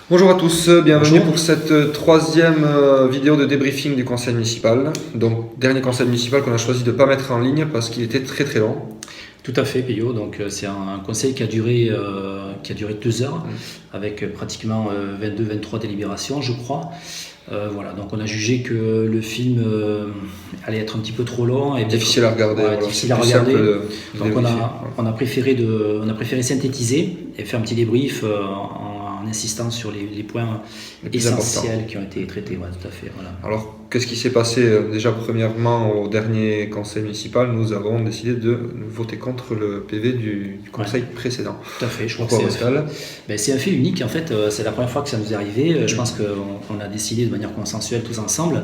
Bonjour à tous, bienvenue Bonjour. pour cette troisième vidéo de débriefing du conseil municipal. Donc, dernier conseil municipal qu'on a choisi de ne pas mettre en ligne parce qu'il était très très long. Tout à fait, Payot. Donc c'est un conseil qui a duré 2 heures, avec pratiquement 22-23 délibérations, je crois. Voilà, donc on a jugé que le film allait être un petit peu trop long et Difficile à regarder. ouais, Voilà, difficile c'est à plus regarder. simple de Donc débriefer. on a préféré synthétiser et faire un petit débrief en insistant sur les points Les plus essentiels qui ont été traités. Ouais, tout à fait. Voilà. Alors, qu'est-ce qui s'est passé? Déjà, premièrement, au dernier conseil municipal, nous avons décidé de voter contre le PV du conseil précédent. Tout à fait, je crois Pourquoi, que Pascal? c'est un fait unique. En fait, c'est la première fois que ça nous est arrivé. Je pense qu'on a décidé de manière consensuelle tous ensemble.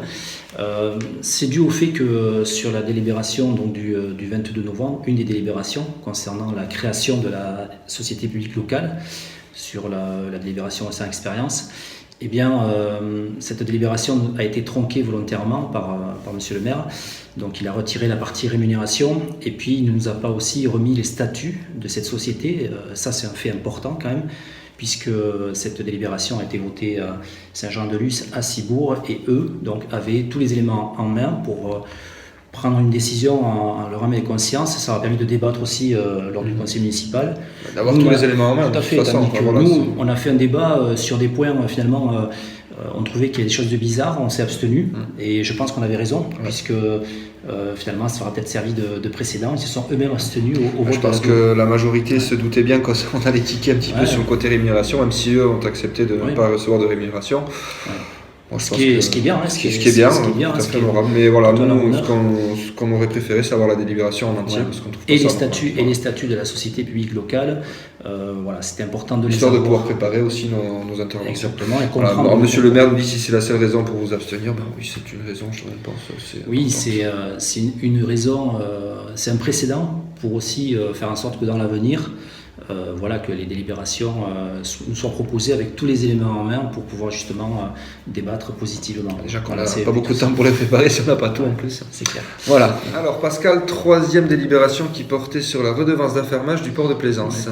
C'est dû au fait que sur la délibération donc, du 22 novembre, une des délibérations concernant la création de la société publique locale, sur la délibération au sein expérience, eh bien, cette délibération a été tronquée volontairement par Monsieur le maire. Donc il a retiré la partie rémunération et puis il ne nous a pas aussi remis les statuts de cette société. Ça c'est un fait important quand même, puisque cette délibération a été votée à Saint-Jean-de-Luz, à Cibourg, et eux donc, avaient tous les éléments en main pour prendre une décision en leur âme et conscience. Ça a permis de débattre aussi lors du conseil municipal. D'avoir tous les éléments en main. Tout à fait, de toute façon, tandis que voilà, nous, on a fait un débat sur des points finalement... on trouvait qu'il y a des choses de bizarres, on s'est abstenu, et je pense qu'on avait raison, puisque finalement ça aura peut-être servi de précédent. Ils se sont eux-mêmes abstenus au vote. Je pense que la majorité se doutait bien qu'on allait tiquer un petit peu sur le côté rémunération, même si eux ont accepté de ne pas recevoir de rémunération. Bon, ce qui est bien, tout à fait honorable. Mais voilà, nous, ce qu'on aurait préféré, c'est avoir la délibération en entier. Parce qu'on trouve pas les statuts de la société publique locale, voilà, c'était important de les histoire avoir. de pouvoir préparer aussi nos interventions. Exactement. Et voilà. Alors, monsieur le maire nous dit si c'est la seule raison pour vous abstenir, ben oui, c'est une raison, je pense. Oui, c'est une raison, c'est un précédent pour aussi faire en sorte que dans l'avenir, voilà, que les délibérations nous soient proposées avec tous les éléments en main pour pouvoir justement débattre positivement. Déjà qu'on n'a pas beaucoup de temps pour les préparer, si on n'a pas tout en plus. C'est clair. Voilà. Alors Pascal, troisième délibération qui portait sur la redevance d'affermage du port de Plaisance.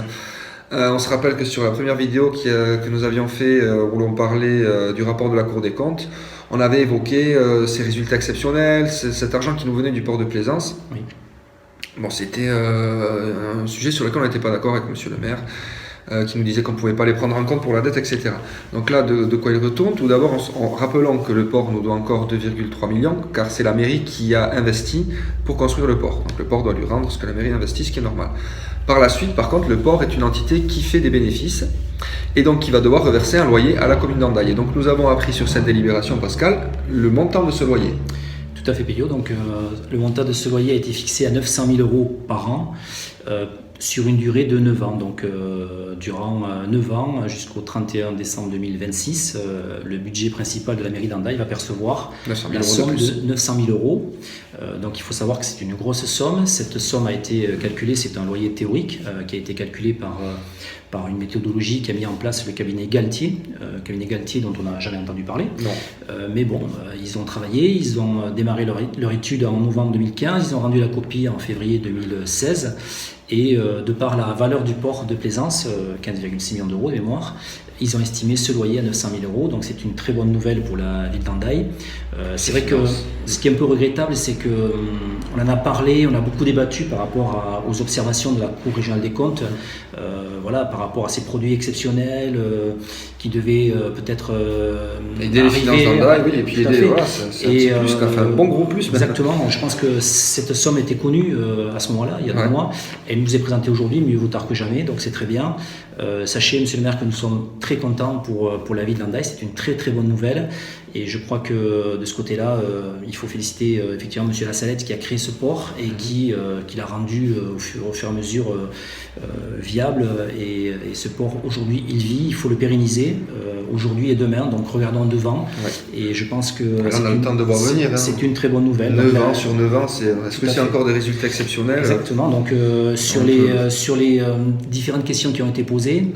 On se rappelle que sur la première vidéo que nous avions fait, où l'on parlait du rapport de la Cour des comptes, on avait évoqué ces résultats exceptionnels, cet argent qui nous venait du port de Plaisance. Oui. Bon, c'était un sujet sur lequel on n'était pas d'accord avec monsieur le maire, qui nous disait qu'on ne pouvait pas les prendre en compte pour la dette, etc. Donc là, de quoi il retourne? Tout d'abord, en rappelant que le port nous doit encore 2,3 millions, car c'est la mairie qui a investi pour construire le port. Donc le port doit lui rendre ce que la mairie investit, ce qui est normal. Par la suite, par contre, le port est une entité qui fait des bénéfices, et donc qui va devoir reverser un loyer à la commune d'Andaille. Et donc nous avons appris sur cette délibération, Pascal, le montant de ce loyer. Tout à fait, Payot. Donc, le montant de ce loyer a été fixé à 900 000 euros par an sur une durée de 9 ans. Donc, durant 9 ans, jusqu'au 31 décembre 2026, le budget principal de la mairie d'Andaille va percevoir la somme de 900 000 euros. Donc, il faut savoir que c'est une grosse somme. Cette somme a été calculée, c'est un loyer théorique qui a été calculé par une méthodologie qui a mis en place le cabinet Galtier dont on n'a jamais entendu parler. Mais bon, ils ont travaillé, ils ont démarré leur étude en novembre 2015, ils ont rendu la copie en février 2016, et de par la valeur du port de Plaisance, 15,6 millions d'euros de mémoire, ils ont estimé ce loyer à 900 000 euros, donc c'est une très bonne nouvelle pour la ville d'Andaille. C'est vrai que ce qui est un peu regrettable, c'est qu'on en a parlé, on a beaucoup débattu par rapport aux observations de la Cour régionale des comptes, voilà, par rapport à ces produits exceptionnels qui devaient peut-être aider les finances d'Andaille, oui, et puis aider, voilà, c'est un petit plus, enfin, un bon gros plus. Exactement, je pense que cette somme était connue à ce moment-là, il y a 2 mois, elle nous est présentée aujourd'hui, mieux vaut tard que jamais, donc c'est très bien. Sachez, monsieur le maire, que nous sommes très contents pour la ville d'Andaille, c'est une très très bonne nouvelle, et je crois que de ce côté-là, il faut féliciter effectivement monsieur Lassalette qui a créé ce port et qui l'a rendu au fur et à mesure viable, et ce port aujourd'hui il vit, il faut le pérenniser aujourd'hui et demain, donc regardons devant, et je pense que c'est une très bonne nouvelle. 9 ans sur 9 ans, est-ce que c'est encore des résultats exceptionnels? Exactement, donc sur les différentes questions qui ont été posées,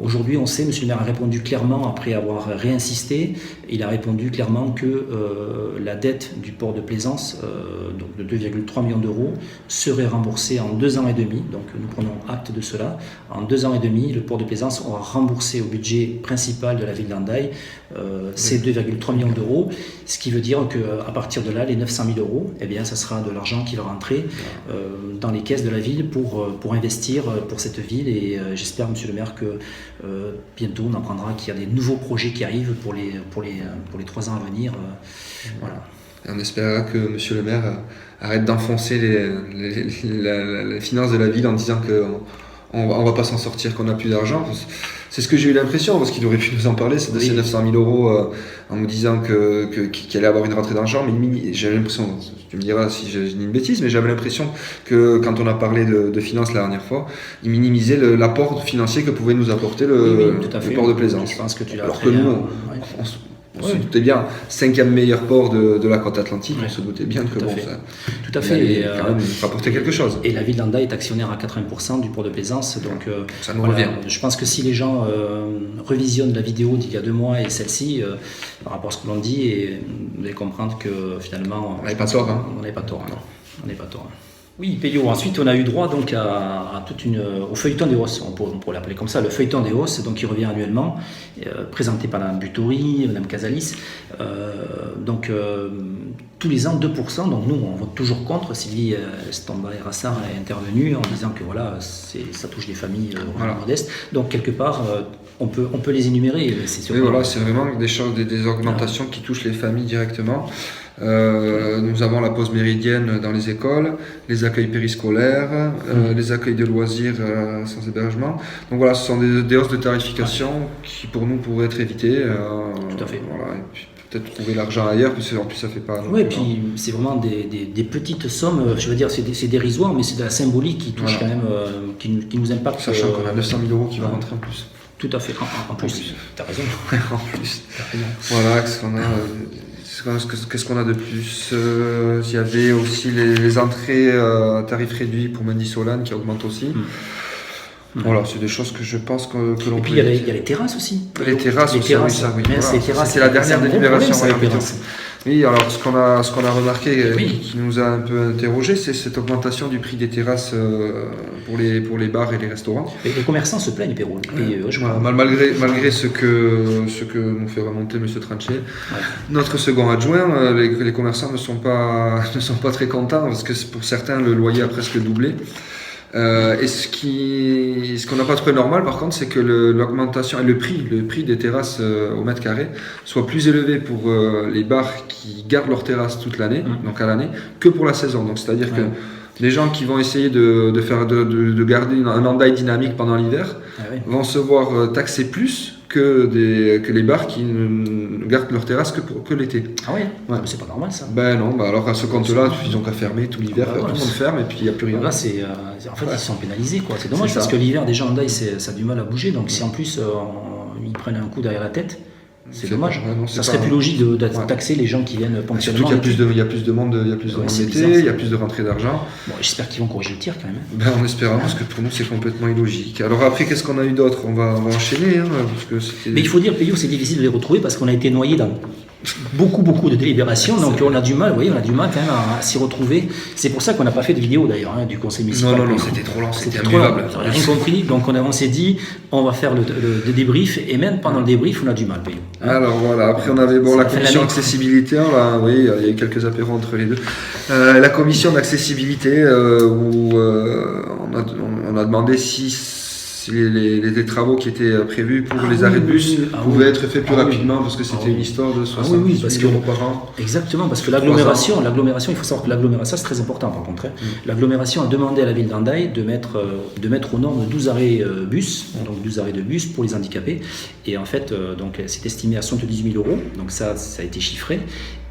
Aujourd'hui, on sait, M. le maire a répondu clairement, après avoir réinsisté, il a répondu clairement que la dette du port de Plaisance, donc de 2,3 millions d'euros, serait remboursée en 2 ans et demi. Donc nous prenons acte de cela. En 2 ans et demi, le port de Plaisance aura remboursé au budget principal de la ville d'Hendaye ces 2,3 millions d'euros, ce qui veut dire qu'à partir de là, les 900 000 euros, eh bien, ça sera de l'argent qui va rentrer dans les caisses de la ville pour investir pour cette ville. Et j'espère, M. le maire, que bientôt on apprendra qu'il y a des nouveaux projets qui arrivent pour les 3 ans à venir. Voilà. Et on espérera que M. le maire arrête d'enfoncer les finances de la ville en disant qu'on ne va pas s'en sortir, qu'on n'a plus d'argent. C'est ce que j'ai eu l'impression, parce qu'il aurait pu nous en parler, c'est de ces 900 000 euros en nous disant qu'il allait avoir une rentrée d'argent. Mais j'avais l'impression, tu me diras si je dis une bêtise, mais j'avais l'impression que quand on a parlé de finances la dernière fois, il minimisait l'apport financier que pouvait nous apporter le port de Plaisance. Je pense que tu l'as Alors que nous, on se doutait bien, 5e meilleur port de la côte atlantique, on se doutait bien que tout à fait. allait quand même rapporter quelque chose. Et la ville d'Hendaye est actionnaire à 80% du port de Plaisance, donc ça nous revient. Je pense que si les gens revisionnent la vidéo d'il y a 2 mois et celle-ci, par rapport à ce que l'on dit, et vous allez comprendre que finalement... On n'avait pas tort. On n'est pas tort. On n'est pas tort. Oui, Peyo. Ensuite, on a eu droit donc au feuilleton des hausses, on pourrait l'appeler comme ça, le feuilleton des hausses, donc qui revient annuellement, présenté par Mme Butori, Mme Casalis. Tous les ans 2%. Donc nous, on vote toujours contre. Sylvie Stomba-Rassar est intervenue en disant que voilà, ça touche des familles modestes. Donc quelque part, on peut les énumérer. Oui, voilà, c'est vraiment des augmentations qui touchent les familles directement. Nous avons la pause méridienne dans les écoles, les accueils périscolaires, les accueils de loisirs sans hébergement. Donc voilà, ce sont des hausses de tarification qui pour nous pourraient être évitées. Tout à fait. Voilà, et puis peut-être trouver l'argent ailleurs, parce qu'en plus ça fait pas... Oui, et puis c'est vraiment des petites sommes, je veux dire, c'est dérisoire, mais c'est de la symbolique qui touche quand même, qui nous impacte. Sachant qu'on a 900 000 euros qui va rentrer en plus. Tout à fait, en plus. T'as raison. En plus. Voilà, qu'est-ce qu'on a de plus? Il y avait aussi les entrées à tarif réduit pour Mendy-Solane qui augmentent aussi. Voilà, c'est des choses que je pense que l'on peut... Et puis il y a les terrasses aussi. Les terrasses aussi, oui, ça, oui. Voilà. C'est la dernière délibération. Oui, alors ce qu'on a remarqué, qui nous a un peu interrogé, c'est cette augmentation du prix des terrasses pour les bars et les restaurants. Et les commerçants se plaignent, Pérou. Malgré ce que nous fait remonter M. Tranchet, notre second adjoint, les commerçants ne sont pas très contents parce que pour certains, le loyer a presque doublé. Et ce qu'on n'a pas trouvé normal par contre, c'est que l'augmentation et le prix des terrasses au mètre carré soit plus élevé pour les bars qui gardent leurs terrasses toute l'année, donc à l'année, que pour la saison. Donc c'est-à-dire que les gens qui vont essayer de garder un Hendaye dynamique pendant l'hiver vont se voir taxer plus que les bars qui ne gardent leur terrasse que l'été. Ah oui, c'est pas normal ça. Ben non, alors à ce compte-là, ils ont qu'à fermer tout l'hiver, tout le monde ferme et puis il n'y a plus rien. Là, en fait, ils sont pénalisés, quoi. C'est dommage parce que l'hiver, déjà, Hendaye, ça a du mal à bouger, donc si en plus ils prennent un coup derrière la tête, c'est dommage. Ça serait plus logique de taxer les gens qui viennent ponctuellement. Surtout qu'il y a plus de monde l'été, il y a plus de rentrées d'argent. Bon, j'espère qu'ils vont corriger le tir quand même. Ben, on espère, parce que pour nous c'est complètement illogique. Alors après, qu'est-ce qu'on a eu d'autre? On va enchaîner. Mais il faut dire, Payot, c'est difficile de les retrouver parce qu'on a été noyé dans beaucoup de délibérations, donc on a du mal quand même à s'y retrouver. C'est pour ça qu'on n'a pas fait de vidéo d'ailleurs du conseil municipal. Non, c'était trop lent, c'était imbuvable. On n'a rien compris, donc on s'est dit on va faire le débrief, et même pendant le débrief on a du mal. Alors voilà, après on avait la commission accessibilité, il y a eu quelques apéros entre les deux. La commission d'accessibilité où on a demandé si les travaux qui étaient prévus pour les arrêts de bus pouvaient être faits plus rapidement parce que c'était une histoire de 70 000 euros par an. Exactement, parce que l'agglomération, il faut savoir que l'agglomération, c'est très important par contre. L'agglomération a demandé à la ville d'Hendaye de mettre aux normes 12 arrêts bus, donc 12 arrêts de bus pour les handicapés. Et en fait, c'est estimé à 78 000 euros, donc ça a été chiffré.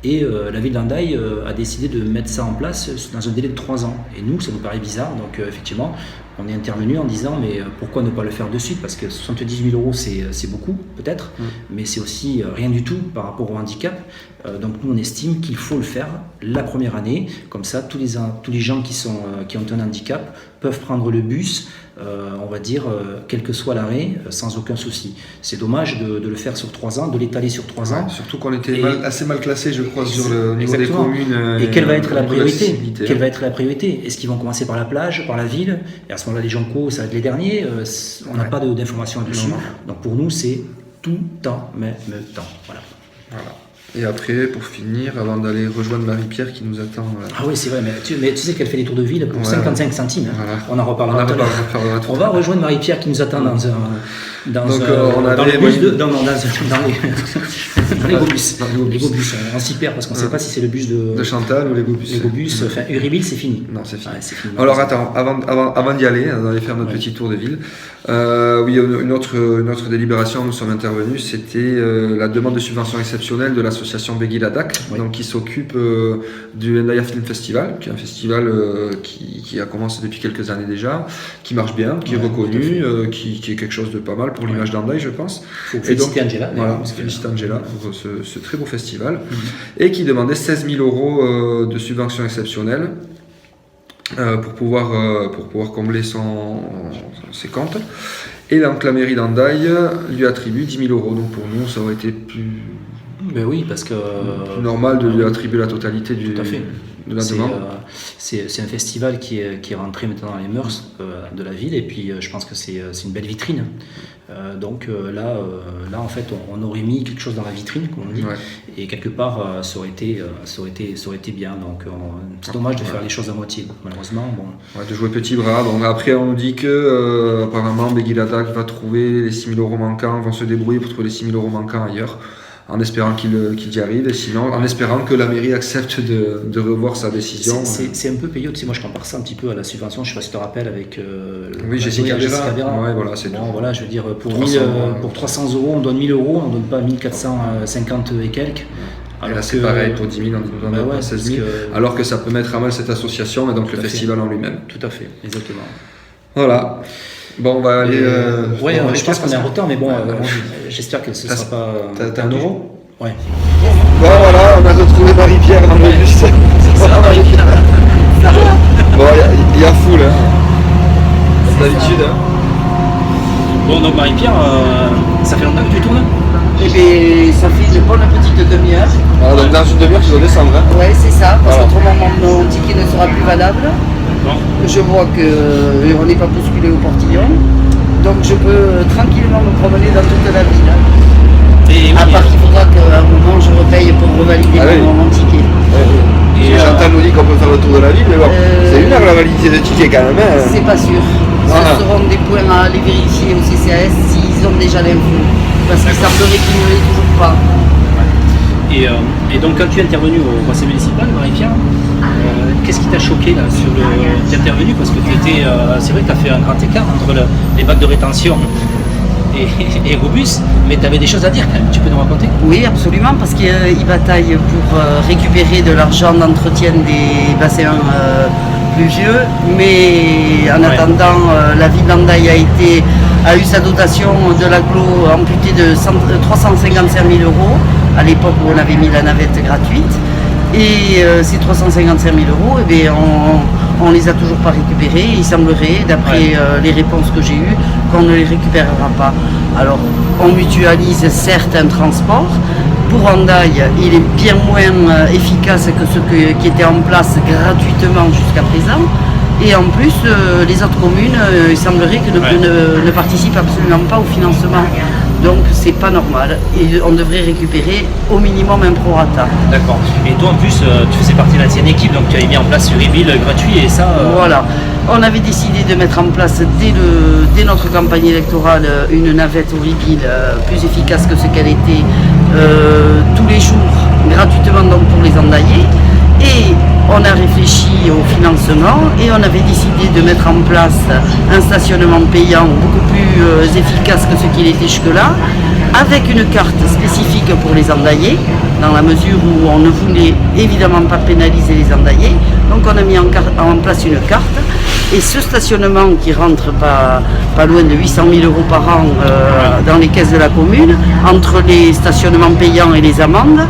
Et la ville d'Hendaye a décidé de mettre ça en place dans un délai de 3 ans. Et nous, ça nous paraît bizarre, donc effectivement, on est intervenu en disant mais pourquoi ne pas le faire de suite, parce que 78 000 euros c'est beaucoup peut-être, mais c'est aussi rien du tout par rapport au handicap. Donc nous on estime qu'il faut le faire la première année, comme ça tous les gens qui ont un handicap peuvent prendre le bus on va dire, quel que soit l'arrêt, sans aucun souci. C'est dommage de le faire sur 3 ans, de l'étaler sur 3 ans. Surtout qu'on était assez mal classé, je crois, sur le niveau des exactement. communes. Et quelle va être la priorité? Quelle va être la priorité? Est-ce qu'ils vont commencer par la plage, par la ville? Et à ce moment-là, les Jonco, ça va être les derniers. On n'a pas d'informations là-dessus. Donc pour nous, c'est tout en même temps. Voilà. Et après, pour finir, avant d'aller rejoindre Marie-Pierre qui nous attend. Ah oui, c'est vrai, mais tu sais qu'elle fait les tours de ville pour 55 centimes. Hein. Voilà. On en reparlera tout à l'heure. On va rejoindre Marie-Pierre qui nous attend dans les beaux bus. Les beaux bus, on s'y perd parce qu'on ne sait pas si c'est le bus de Chantal ou les beaux bus. Les beaux bus, enfin, Uribil, c'est fini. Non, c'est fini. Ouais, c'est fini. Alors attends, avant d'y aller, d'aller faire notre petit tour de ville, oui, une autre délibération, nous sommes intervenus, c'était la demande de subvention exceptionnelle de l'association Begui Ladak, donc qui s'occupe du Hendaia Film Festival, qui est un festival qui a commencé depuis quelques années déjà, qui marche bien, qui est reconnu, qui est quelque chose de pas mal pour l'image d'Hendaye, je pense. Il faut féliciter Angela. Voilà, féliciter Angela pour ce très beau festival, et qui demandait 16 000 € de subvention exceptionnelle pour pouvoir combler ses comptes. Et donc la mairie d'Hendaye lui attribue 10 000 €. Donc pour nous, ça aurait été plus parce que normal de lui attribuer la totalité de la demande. C'est un festival qui est rentré maintenant dans les mœurs de la ville, et puis je pense que c'est une belle vitrine. Donc là en fait on aurait mis quelque chose dans la vitrine, comme on dit, et quelque part ça aurait été bien. Donc c'est dommage de faire les choses à moitié, malheureusement. De jouer petit bras. Donc après on nous dit que apparemment Begui Ladak va trouver les 6 000 € manquants, vont se débrouiller pour trouver les 6 000 € manquants ailleurs, en espérant qu'il y arrive, et sinon en espérant que la mairie accepte de revoir sa décision. C'est un peu payant, tu sais, moi je compare ça un petit peu à la subvention, je ne sais pas si tu te rappelles, avec Jessica Vera. Ouais, voilà, c'est bon, voilà, je veux dire, pour 300 € on donne 1 000 €, on ne donne pas 1450 et quelques. Alors là, c'est pareil, pour 10 000, on ne donne pas 16 000, alors que ça peut mettre à mal cette association et donc le festival en lui-même. Tout à fait, exactement. Voilà. Bon, on va aller. Je pense qu'on est en retard, mais bon, j'espère que ce ne sera pas. T'as 1 euro? Ouais. Bon, voilà, on a retrouvé Marie-Pierre dans le bus. C'est ça, Marie-Pierre. Bon, il y a foule, hein. D'habitude, hein. Bon, donc Marie-Pierre, ça fait longtemps que tu tournes? Eh bien, ça fait une bonne petite demi-heure. Alors, donc dans une demi-heure, tu dois descendre, hein. Ouais, c'est ça, parce qu'autrement mon ticket ne sera plus valable. Je vois qu'on n'est pas bousculé au portillon, donc je peux tranquillement me promener dans toute la ville. À part qu'il faudra qu'à un moment je repaye pour revalider mon ticket. Et Chantal nous dit qu'on peut faire le tour de la ville, mais bon, c'est une heure la validité de ticket quand même. Hein. C'est pas sûr. Ce seront des points à aller vérifier au CCAS s'ils ont déjà l'info. Parce qu'il semblerait qu'ils ne l'aient toujours pas. Et donc quand tu es intervenu au conseil municipal, Marie-Pierre, qu'est-ce qui t'a choqué là sur le. Tu es intervenu parce que tu étais. C'est vrai que tu as fait un grand écart entre les bacs de rétention et Robus, mais tu avais des choses à dire quand même, tu peux nous raconter? Oui, absolument, parce qu'ils bataillent pour récupérer de l'argent d'entretien des bassins pluvieux, mais en attendant, la ville d'Hendaye a eu sa dotation de l'agglo amputée de 355 000 € à l'époque où on avait mis la navette gratuite. Et ces 355 000 €, eh bien, on les a toujours pas récupérés. Il semblerait, d'après les réponses que j'ai eues, qu'on ne les récupérera pas. Alors, on mutualise certes un transport. Pour Hendaye, il est bien moins efficace que ce qui était en place gratuitement jusqu'à présent. Et en plus, les autres communes, il semblerait que ne participent absolument pas au financement. Donc c'est pas normal et on devrait récupérer au minimum un prorata. D'accord. Et toi en plus tu faisais partie de l'ancienne équipe, donc tu avais mis en place Uribil gratuit et ça. Voilà. On avait décidé de mettre en place dès notre campagne électorale une navette Uribil plus efficace que ce qu'elle était tous les jours, gratuitement donc pour les Hendayais. Et on a réfléchi au financement et on avait décidé de mettre en place un stationnement payant beaucoup plus efficace que ce qu'il était jusque-là, avec une carte spécifique pour les Hendayais, dans la mesure où on ne voulait évidemment pas pénaliser les Hendayais. Donc on a mis en place une carte, et ce stationnement qui rentre pas loin de 800 000 € par an dans les caisses de la commune, entre les stationnements payants et les amendes,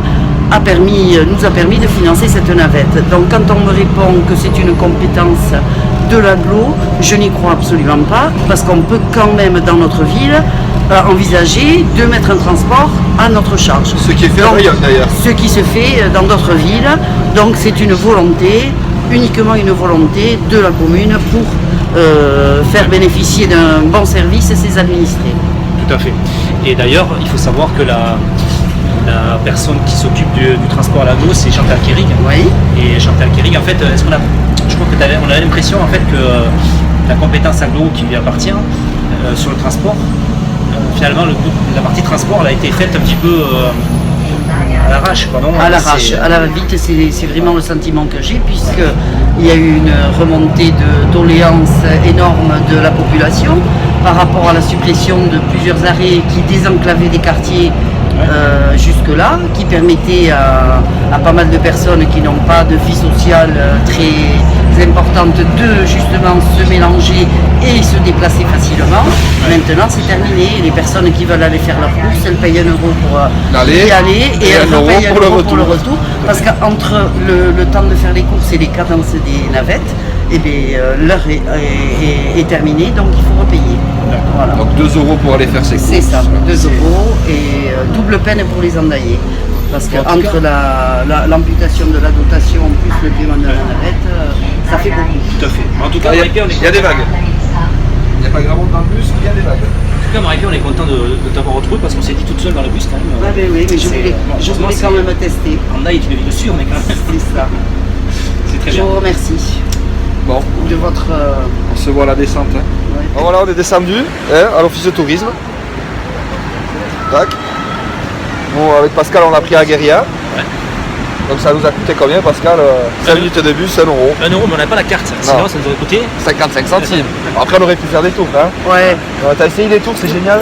nous a permis de financer cette navette. Donc quand on me répond que c'est une compétence de l'agglo, je n'y crois absolument pas, parce qu'on peut quand même dans notre ville envisager de mettre un transport à notre charge. Ce qui est fait ailleurs d'ailleurs. Ce qui se fait dans d'autres villes, donc c'est une volonté, uniquement une volonté de la commune pour faire bénéficier d'un bon service ses administrés. Tout à fait. Et d'ailleurs, il faut savoir que la personne qui s'occupe du transport à l'agglo, c'est Chantal Kérig. Oui. Et Chantal Kérig, en fait, je crois qu'on a l'impression en fait que la compétence agglo qui lui appartient sur le transport, finalement, la partie transport elle a été faite un petit peu à l'arrache. À l'arrache, à la vite, c'est vraiment le sentiment que j'ai, puisqu'il y a eu une remontée de doléances énorme de la population par rapport à la suppression de plusieurs arrêts qui désenclavaient des quartiers jusque-là, qui permettait à pas mal de personnes qui n'ont pas de vie sociale très importante de justement se mélanger et se déplacer facilement. Maintenant c'est terminé, les personnes qui veulent aller faire leur course, elles payent 1 euro pour y aller et elles repayent 1 euro pour le retour, parce qu'entre le temps de faire les courses et les cadences des navettes, l'heure est terminée, donc il faut repayer. Voilà. Donc 2 euros pour aller faire ses courses. C'est ça, 2 euros et double peine pour les endaillés. Parce qu'entre l'amputation de la dotation plus le paiement de la navette, ça fait beaucoup. Tout à fait. En tout cas, Il y a des vagues. Il n'y a pas grand monde dans le bus, il y a des vagues. En tout cas, Marie-Pierre, on est content de t'avoir retrouvé parce qu'on s'est dit toute seule dans le bus quand même. Ah ben oui, mais je voulais quand même tester. Andaille est une ville sûre, mais quand même. C'est ça. C'est très Je bien. vous remercie Bon, de votre... on se voit à la descente. Hein. ouais. Bon, voilà, on est descendu à l'office de tourisme. Tac. Bon, avec Pascal, on a pris à Guérilla. Ouais. Donc ça nous a coûté combien, Pascal 5 minutes de bus, 1 euro. 1 euro, mais on n'a pas la carte. Sinon, ça nous aurait coûté 55 centimes. Après, on aurait pu faire des tours. Hein. Ouais. T'as essayé des tours, c'est génial.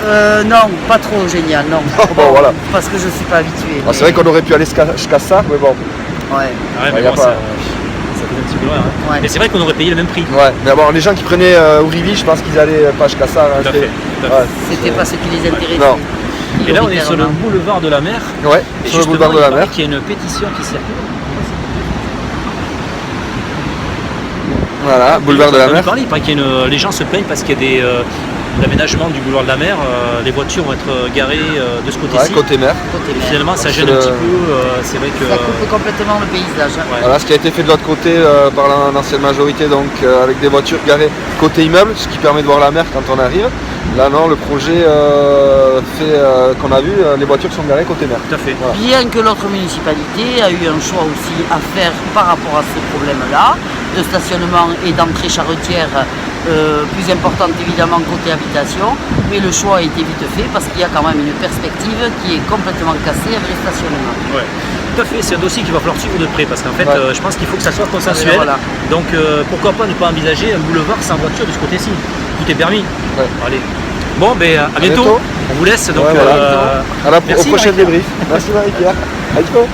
Non, pas trop génial, non. Bon, voilà. Parce que je ne suis pas habituée. C'est vrai qu'on aurait pu aller jusqu'à ça, mais bon. Ouais. Ouais, mais y a bon, pas- ça fait un petit peu loin. Hein. Ouais. Mais c'est vrai qu'on aurait payé le même prix. Ouais, mais bon, les gens qui prenaient Ourivi, je pense qu'ils allaient pas jusqu'à ça. Hein, Tout à fait. Tout à fait. Ouais. C'était pas ce qui les intéressait. Non. Et là, on est sur le boulevard de la mer. Ouais, Et sur le justement, boulevard de il la paraît mer. qu'il y a une pétition qui circule. Voilà, boulevard de la mer. Il paraît qu'il y a les gens se plaignent parce qu'il y a l'aménagement du boulevard de la mer. Les voitures vont être garées de ce Ouais, côté-ci. côté mer. Côté Et mer. finalement, ça gêne C'est un le- petit peu. C'est vrai que. Ça coupe complètement le paysage. Ouais. Voilà ce qui a été fait de l'autre côté par l'ancienne majorité, donc avec des voitures garées côté immeuble, ce qui permet de voir la mer quand on arrive. Là non, le projet qu'on a vu, les voitures sont garées côté mer. Tout à fait. Voilà. Bien que l'autre municipalité a eu un choix aussi à faire par rapport à ce problème-là, de stationnement et d'entrée charretière plus importante évidemment côté habitation, mais le choix a été vite fait parce qu'il y a quand même une perspective qui est complètement cassée avec le stationnement. Ouais. Tout à fait, c'est un dossier qu'il va falloir suivre de près parce qu'en fait, Ouais. je pense qu'il faut que ça soit consensuel. Voilà. Donc pourquoi pas ne pas envisager un boulevard sans voiture de ce côté-ci. Tout est permis. Ouais. Allez. Bon, ben à bientôt. bientôt. On vous laisse. Donc, Ouais, voilà. Au merci, prochain Marie-Pierre. débrief. Merci Marie-Pierre. À bientôt.